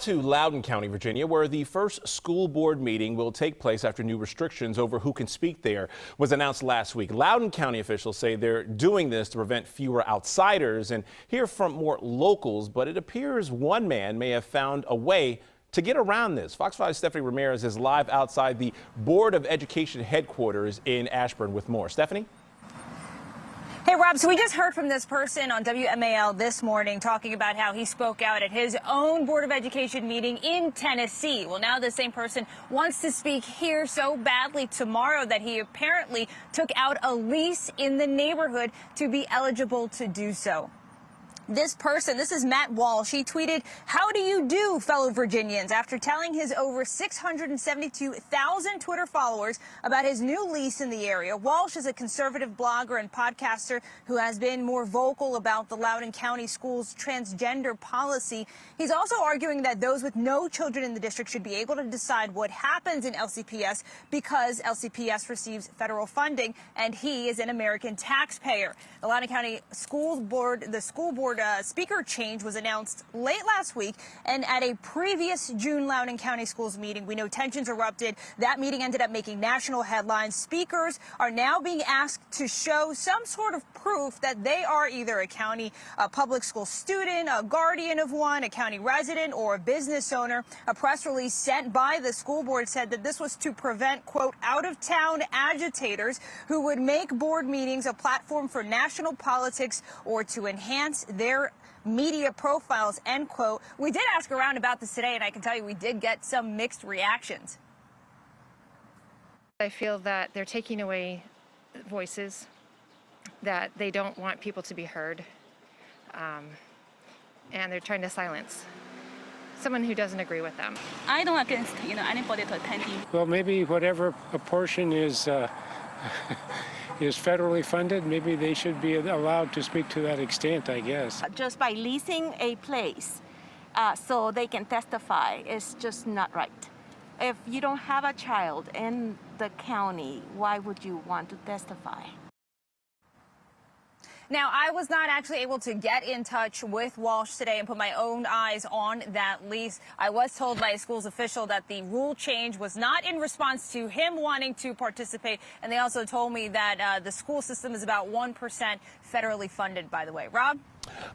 To Loudoun County, Virginia, where the first school board meeting will take place after new restrictions over who can speak there was announced last week. Loudoun County officials say they're doing this to prevent fewer outsiders and hear from more locals, but it appears one man may have found a way to get around this. Fox 5's Stephanie Ramirez is live outside the Board of Education headquarters in Ashburn with more. Stephanie? Hey, Rob, so we just heard from this person on WMAL this morning talking about how he spoke out at his own Board of Education meeting in Tennessee. Well, now the same person wants to speak here so badly tomorrow that he apparently took out a lease in the neighborhood to be eligible to do so. This person, this is Matt Walsh, he tweeted, "How do you do, fellow Virginians?" after telling his over 672,000 Twitter followers about his new lease in the area. Walsh is a conservative blogger and podcaster who has been more vocal about the Loudoun County Schools transgender policy. He's also arguing that those with no children in the district should be able to decide what happens in LCPS because LCPS receives federal funding and he is an American taxpayer. The Loudoun County School Board, speaker change was announced late last week, and at a previous June Loudoun County Schools meeting, we know tensions erupted. That meeting ended up making national headlines. Speakers are now being asked to show some sort of proof that they are either a county public school student, a guardian of one, a county resident, or a business owner. A press release sent by the school board said that this was to prevent, quote, out-of-town agitators who would make board meetings a platform for national politics or to enhance their media profiles, end quote. We did ask around about this today, and I can tell you we did get some mixed reactions. I feel that they're taking away voices, that they don't want people to be heard, and they're trying to silence someone who doesn't agree with them. I don't against anybody to attending. Well, maybe whatever a portion is is federally funded, maybe they should be allowed to speak to that extent, I guess. Just by leasing a place so they can testify is just not right. If you don't have a child in the county, why would you want to testify? Now, I was not actually able to get in touch with Walsh today and put my own eyes on that lease. I was told by a school's official that the rule change was not in response to him wanting to participate. And they also told me that the school system is about 1% federally funded, by the way. Rob?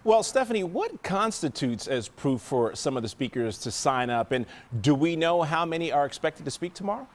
Well, Stephanie, what constitutes as proof for some of the speakers to sign up? And do we know how many are expected to speak tomorrow?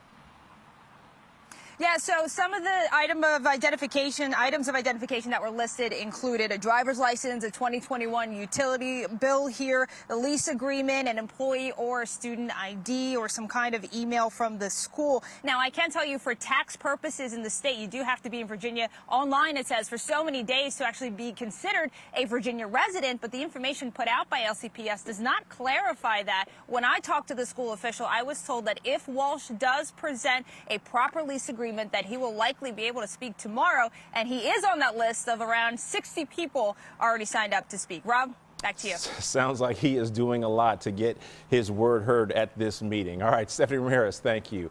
Yeah, so some of the items of identification that were listed included a driver's license, a 2021 utility bill here, a lease agreement, an employee or a student ID, or some kind of email from the school. Now, I can tell you for tax purposes in the state, you do have to be in Virginia. Online, it says for so many days to actually be considered a Virginia resident, but the information put out by LCPS does not clarify that. When I talked to the school official, I was told that if Walsh does present a proper lease agreement, that he will likely be able to speak tomorrow, and he is on that list of around 60 people already signed up to speak. Rob, back to you. Sounds like he is doing a lot to get his word heard at this meeting. All right, Stephanie Ramirez, thank you.